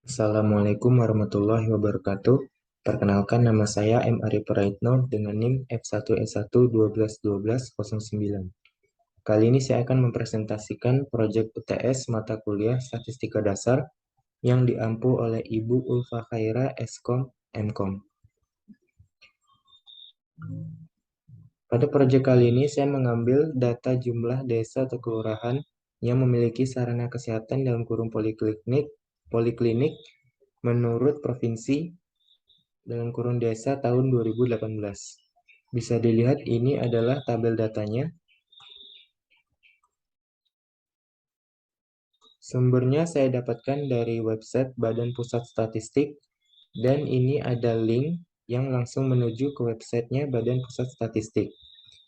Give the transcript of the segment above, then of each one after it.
Assalamualaikum warahmatullahi wabarakatuh. Perkenalkan, nama saya M. Ari Praitno dengan NIM F1S1 12 12 09. Kali ini saya akan mempresentasikan proyek UTS mata kuliah Statistika Dasar yang diampu oleh Ibu Ulfa Khaira, Eskom, Mkom. Pada proyek kali ini saya mengambil data jumlah desa atau kelurahan yang memiliki sarana kesehatan dalam kurung poliklinik menurut provinsi dalam kurung desa tahun 2018. Bisa dilihat ini adalah tabel datanya. Sumbernya saya dapatkan dari website Badan Pusat Statistik, dan ini ada link yang langsung menuju ke websitenya Badan Pusat Statistik.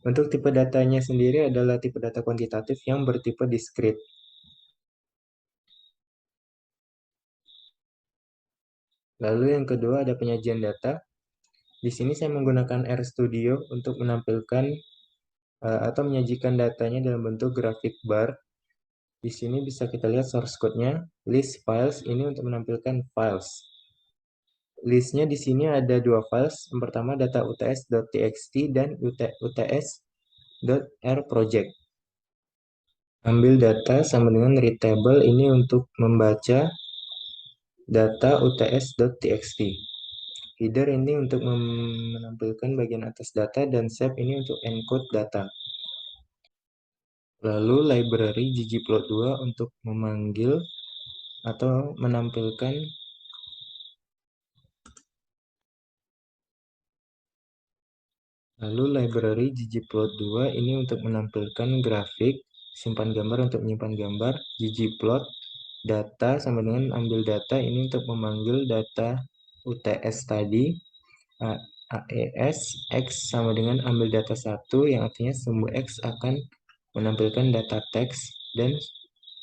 Untuk tipe datanya sendiri adalah tipe data kuantitatif yang bertipe discrete. Lalu yang kedua ada penyajian data. Di sini saya menggunakan RStudio untuk menampilkan atau menyajikan datanya dalam bentuk grafik bar. Di sini bisa kita lihat source code-nya, list files ini untuk menampilkan files. Listnya di sini ada dua files. Yang pertama data uts.txt dan uts.rproject. Ambil data sama dengan read table ini untuk membaca data uts.txt. Header ini untuk menampilkan bagian atas data, dan save ini untuk encode data. Lalu library ggplot2 untuk memanggil atau menampilkan ggplot2 ini untuk menampilkan grafik, simpan gambar untuk menyimpan gambar, ggplot data sama dengan ambil data ini untuk memanggil data UTS tadi, AES X sama dengan ambil data 1 yang artinya sumbu X akan menampilkan data teks, dan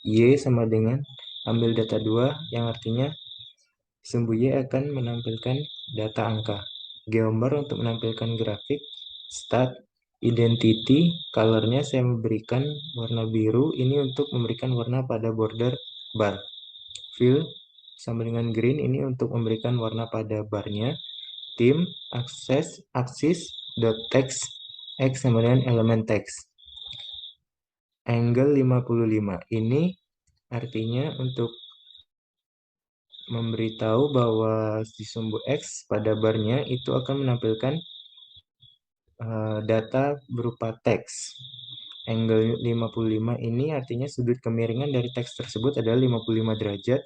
Y sama dengan ambil data 2 yang artinya sumbu Y akan menampilkan data angka. Geombar untuk menampilkan grafik, stat, identity, colornya saya memberikan warna biru ini untuk memberikan warna pada border bar. Fill sama dengan green ini untuk memberikan warna pada barnya. Theme, axis, dot text, X sama dengan elemen teks. Angle 55 ini artinya untuk memberitahu bahwa si sumbu X pada barnya itu akan menampilkan data berupa teks. Angle 55 ini artinya sudut kemiringan dari teks tersebut adalah 55 derajat.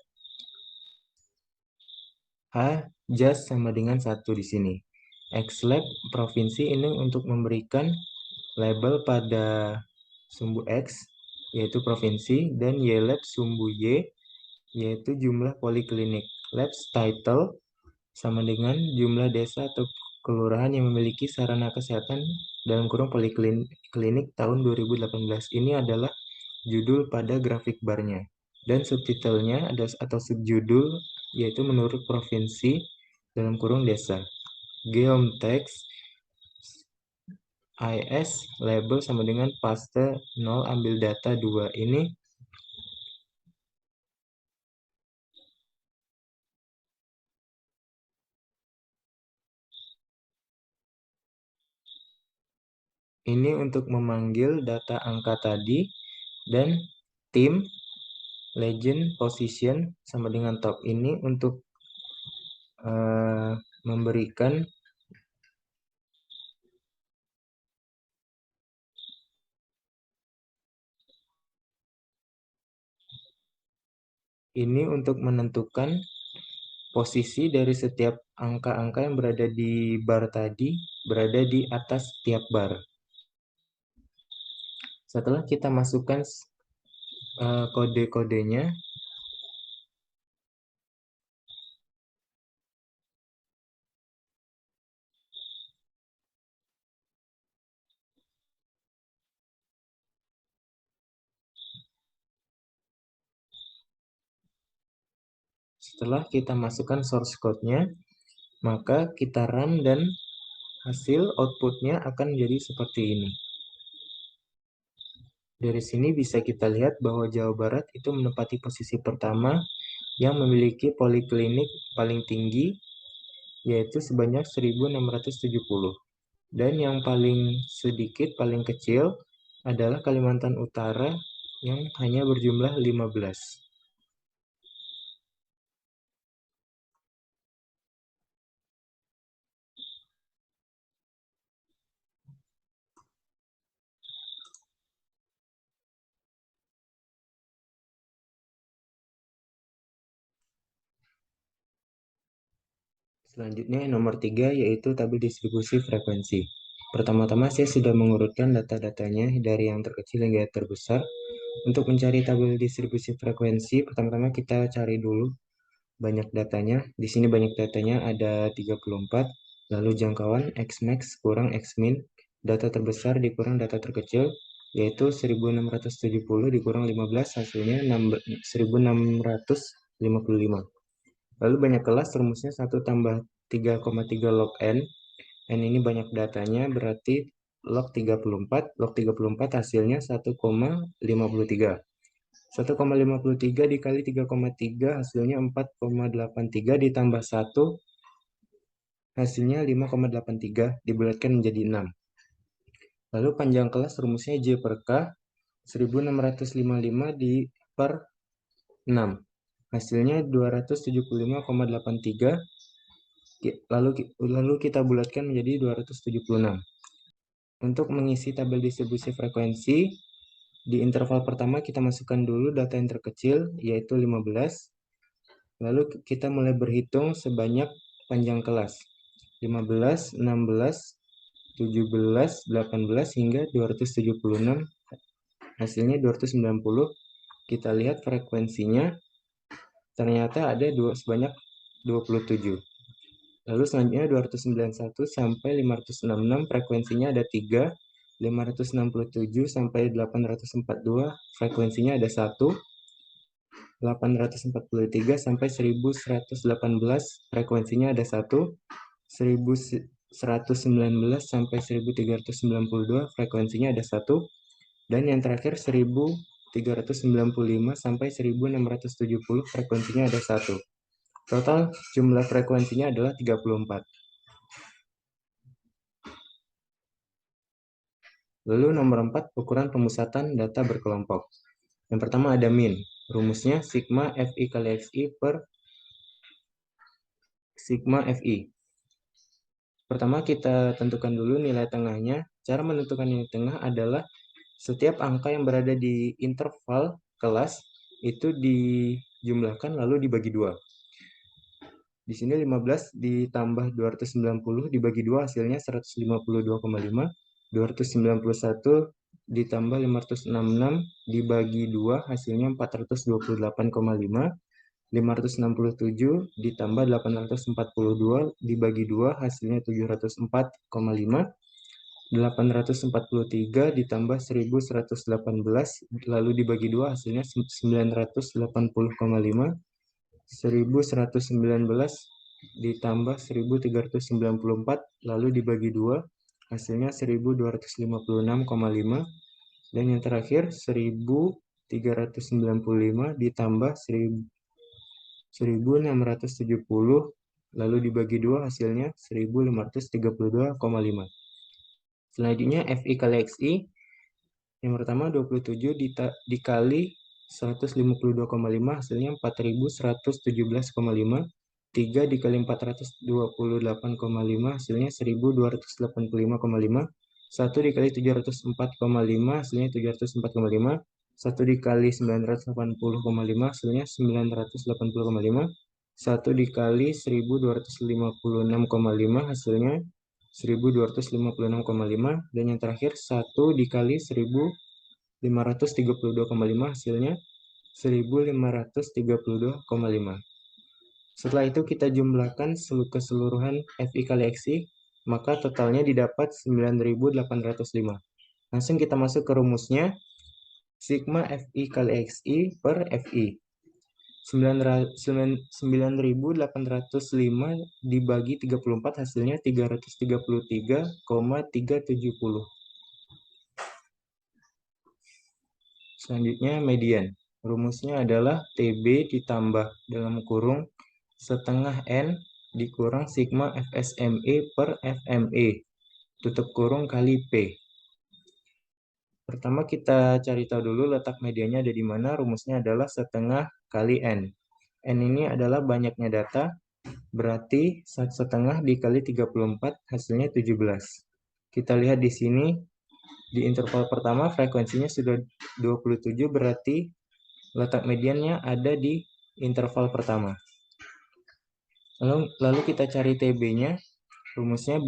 A just sama dengan 1 di sini. Xlab provinsi ini untuk memberikan label pada sumbu X yaitu provinsi, dan Ylab sumbu Y yaitu jumlah poliklinik. Labs title sama dengan jumlah desa atau kelurahan yang memiliki sarana kesehatan dalam kurung poliklinik tahun 2018. Ini adalah judul pada grafik barnya. Dan subtitlenya ada atau subjudul yaitu menurut provinsi dalam kurung desa. Geom text IS label sama dengan paste 0 ambil data 2. Ini untuk memanggil data angka tadi, dan tim legend position sama dengan top ini untuk memberikan ini untuk menentukan posisi dari setiap angka-angka yang berada di bar tadi berada di atas tiap bar. Setelah kita masukkan kode-kodenya, setelah kita masukkan source code-nya, maka kita run dan hasil outputnya akan menjadi seperti ini. Dari sini bisa kita lihat bahwa Jawa Barat itu menempati posisi pertama yang memiliki poliklinik paling tinggi, yaitu sebanyak 1.670. Dan yang paling sedikit, paling kecil, adalah Kalimantan Utara yang hanya berjumlah 15. Selanjutnya nomor 3 yaitu tabel distribusi frekuensi. Pertama-tama saya sudah mengurutkan data-datanya dari yang terkecil hingga terbesar. Untuk mencari tabel distribusi frekuensi, pertama-tama kita cari dulu banyak datanya. Di sini banyak datanya ada 34, lalu jangkauan Xmax kurang Xmin, data terbesar dikurang data terkecil, yaitu 1670 dikurang 15, hasilnya 1655. Lalu banyak kelas, rumusnya 1 tambah 3,3 log N. N ini banyak datanya, berarti log 34. Log 34 hasilnya 1,53. 1,53 dikali 3,3 hasilnya 4,83 ditambah 1 hasilnya 5,83 dibulatkan menjadi 6. Lalu panjang kelas rumusnya J per K 1655 di per 6. Hasilnya 275,83 lalu kita bulatkan menjadi 276. Untuk mengisi tabel distribusi frekuensi, di interval pertama kita masukkan dulu data yang terkecil yaitu 15. Lalu kita mulai berhitung sebanyak panjang kelas. 15, 16, 17, 18 hingga 276. Hasilnya 290. Kita lihat frekuensinya ternyata ada sebanyak 27. Lalu selanjutnya 291 sampai 566 frekuensinya ada 3. 567 sampai 842 frekuensinya ada 1. 843 sampai 1118 frekuensinya ada 1. 1119 sampai 1392 frekuensinya ada 1. Dan yang terakhir 1395 sampai 1670 frekuensinya ada 1. Total jumlah frekuensinya adalah 34. Lalu nomor 4, ukuran pemusatan data berkelompok. Yang pertama ada min. Rumusnya sigma Fi kali Xi per sigma Fi. Pertama kita tentukan dulu nilai tengahnya. Cara menentukan nilai tengah adalah setiap angka yang berada di interval kelas itu dijumlahkan lalu dibagi 2. Di sini 15 ditambah 290 dibagi 2 hasilnya 152,5. 291 ditambah 566 dibagi 2 hasilnya 428,5. 567 ditambah 842 dibagi 2 hasilnya 704,5. 843 ditambah 1118 lalu dibagi 2 hasilnya 980,5. 1119 ditambah 1394 lalu dibagi 2 hasilnya 1256,5. Dan yang terakhir 1395 ditambah 1670 lalu dibagi 2 hasilnya 1532,5. Selanjutnya Fi kali Xi, yang pertama 27 dikali 152,5 hasilnya 4117,5. 3 dikali 428,5 hasilnya 1285,5. 1 dikali 704,5 hasilnya 704,5. 1 dikali 980,5 hasilnya 980,5. 1 dikali 1256,5 hasilnya 1256,5. Dan yang terakhir 1 dikali 1532,5 hasilnya 1532,5. Setelah itu kita jumlahkan keseluruhan Fi kali Xi, maka totalnya didapat 9.805. Langsung kita masuk ke rumusnya. Sigma Fi kali Xi per Fi. 9.805 dibagi 34 hasilnya 333,370. Selanjutnya median. Rumusnya adalah TB ditambah dalam kurung setengah N dikurang sigma FSME per FME, tutup kurung kali P. Pertama kita cari tahu dulu letak medianya ada di mana. Rumusnya adalah setengah kali N. N ini adalah banyaknya data, berarti 1/2 dikali 34 hasilnya 17. Kita lihat di sini, di interval pertama frekuensinya sudah 27, berarti letak mediannya ada di interval pertama. Lalu kita cari TB-nya, rumusnya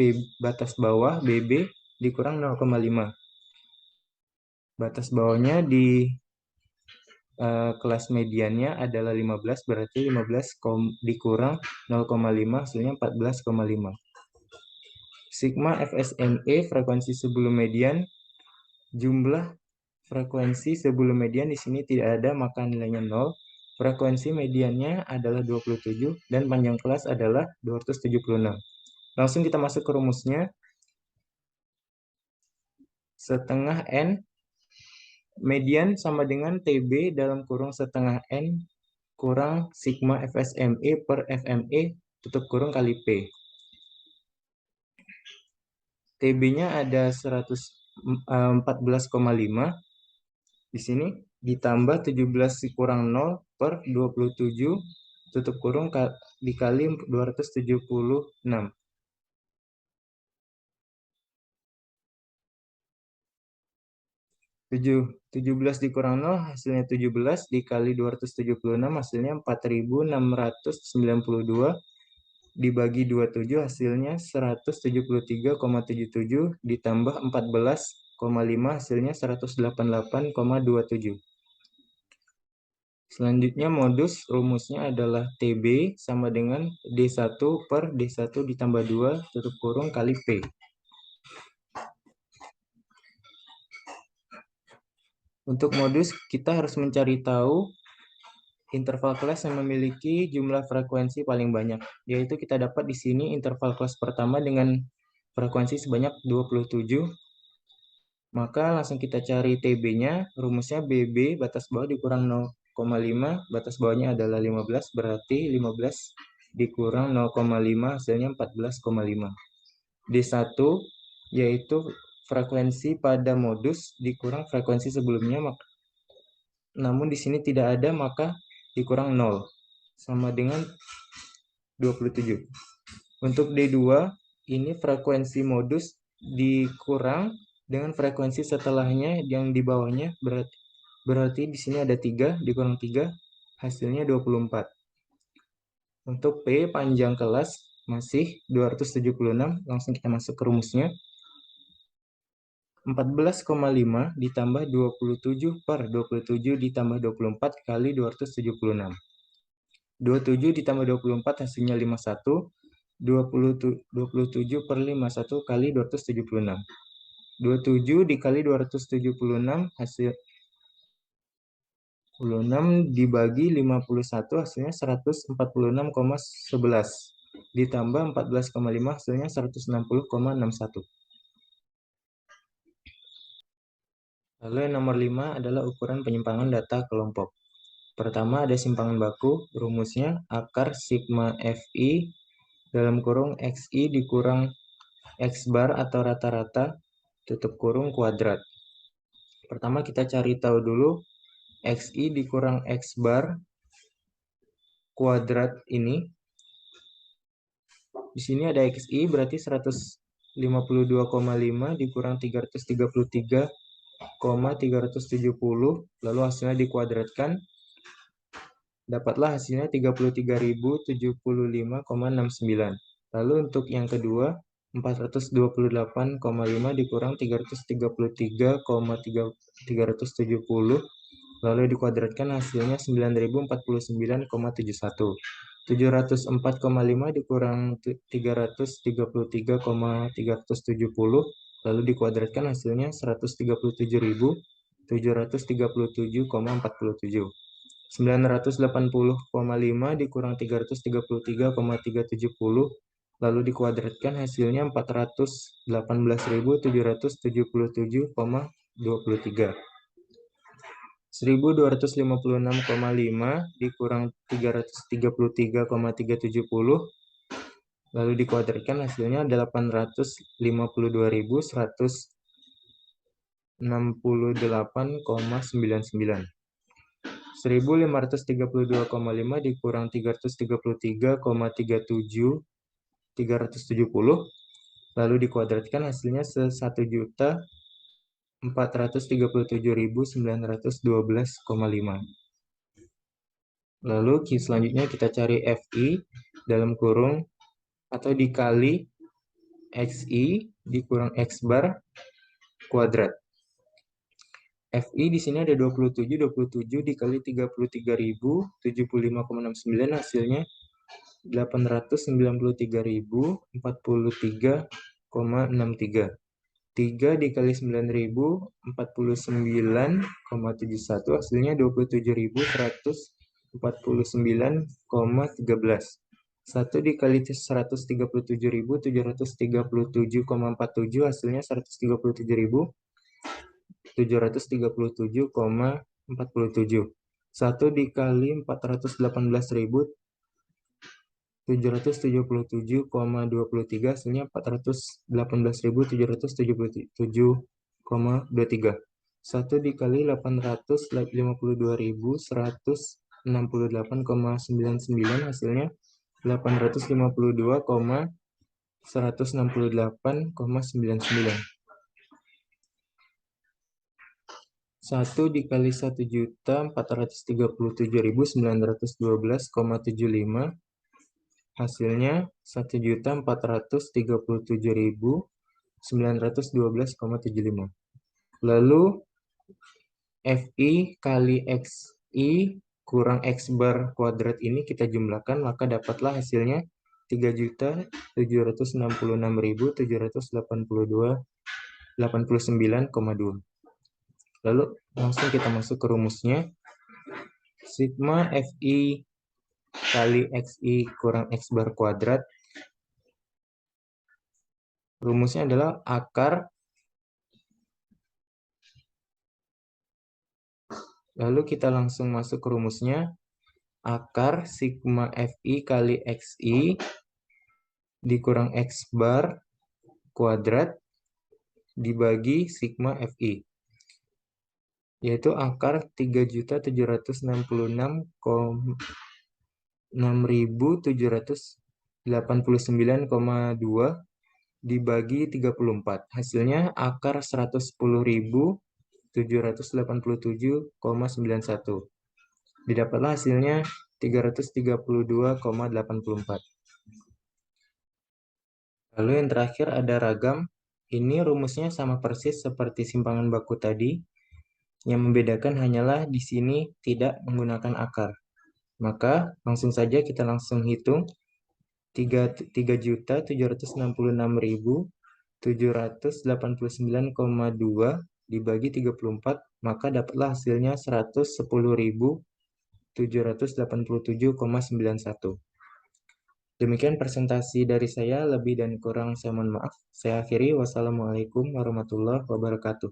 batas bawah BB dikurang 0,5. Batas bawahnya di kelas mediannya adalah 15, berarti 15 dikurang 0,5 hasilnya 14,5. Sigma FSME frekuensi sebelum median, jumlah frekuensi sebelum median di sini tidak ada maka nilainya 0. Frekuensi mediannya adalah 27 dan panjang kelas adalah 276. Langsung kita masuk ke rumusnya. Setengah N median sama dengan TB dalam kurung setengah N kurang sigma FSME per FME tutup kurung kali P. TB-nya ada 114,5. Di sini ditambah 17 kurang 0 per 27 tutup kurung dikali 276. 17 dikurang 0 hasilnya 17 dikali 276 hasilnya 4692 dibagi 27 hasilnya 173,77 ditambah 14,5 hasilnya 188,27. Selanjutnya modus rumusnya adalah TB sama dengan D1 per D1 ditambah 2 tutup kurung kali P. Untuk modus kita harus mencari tahu interval kelas yang memiliki jumlah frekuensi paling banyak, yaitu kita dapat di sini interval kelas pertama dengan frekuensi sebanyak 27. Maka langsung kita cari TB-nya, rumusnya BB batas bawah dikurang 0,5, batas bawahnya adalah 15, berarti 15 dikurang 0,5 hasilnya 14,5. D1 yaitu frekuensi pada modus dikurang frekuensi sebelumnya, namun di sini tidak ada maka dikurang 0 sama dengan 27. Untuk D2 ini frekuensi modus dikurang dengan frekuensi setelahnya yang di bawahnya, berarti di sini ada 3 dikurang 3 hasilnya 24. Untuk P panjang kelas masih 276, langsung kita masuk ke rumusnya. 14,5 ditambah 27 per 27 ditambah 24 kali 276. 27 ditambah 24 hasilnya 51. 27 per 51 kali 276. 27 dikali 276 hasil 6 dibagi 51 hasilnya 146,11 ditambah 14,5 hasilnya 160,61. Lalu yang nomor 5 adalah ukuran penyimpangan data kelompok. Pertama ada simpangan baku, rumusnya akar sigma FI dalam kurung XI dikurang X bar atau rata-rata tutup kurung kuadrat. Pertama kita cari tahu dulu XI dikurang X bar kuadrat ini. Di sini ada XI berarti 152,5 dikurang 333,370, lalu hasilnya dikuadratkan. Dapatlah hasilnya 33.075,69. Lalu untuk yang kedua 428,5 dikurang 333,370, lalu dikuadratkan hasilnya 9.049,71. 704,5 dikurang 333,370, lalu dikuadratkan hasilnya 137.737,47. 980,5 dikurang 333,370, lalu dikuadratkan hasilnya 418.777,23. 1.256,5 dikurang 333,370, lalu dikuadratkan hasilnya 855.168,99. 1.532,5 dikurang 333,370, lalu dikuadratkan hasilnya 1.437.912,5. Lalu selanjutnya kita cari FI dalam kurung atau dikali XI dikurang X bar kuadrat. FI di sini ada 27 dikali 33.075,69 hasilnya 893.043,63. 3 dikali 9.049,71 hasilnya 27.149,13. 1 dikali 137.737,47 hasilnya 137.737,47. 1 dikali 418.777,23 hasilnya 418.777,23. 1 dikali 852.168,99 hasilnya 852,168,99. 1 dikali 1.437.912,75 hasilnya 1.437.912,75. Lalu FI kali XI kurang X bar kuadrat ini kita jumlahkan, maka dapatlah hasilnya 3.766.789,2. Lalu langsung kita masuk ke rumusnya. Sigma FI kali XI kurang X bar kuadrat. Rumusnya adalah akar. Lalu kita langsung masuk ke rumusnya. Akar sigma FI kali XI dikurang X bar kuadrat dibagi sigma FI. Yaitu akar 3.766.789,2 dibagi 34. Hasilnya akar 110.787,91. Didapatlah hasilnya 332,84. Lalu yang terakhir ada ragam. Ini rumusnya sama persis seperti simpangan baku tadi. Yang membedakan hanyalah di sini tidak menggunakan akar. Maka langsung saja kita langsung hitung 3.766.789,2 dibagi 34, maka dapatlah hasilnya 110.787,91. Demikian presentasi dari saya, lebih dan kurang saya mohon maaf. Saya akhiri, wassalamualaikum warahmatullahi wabarakatuh.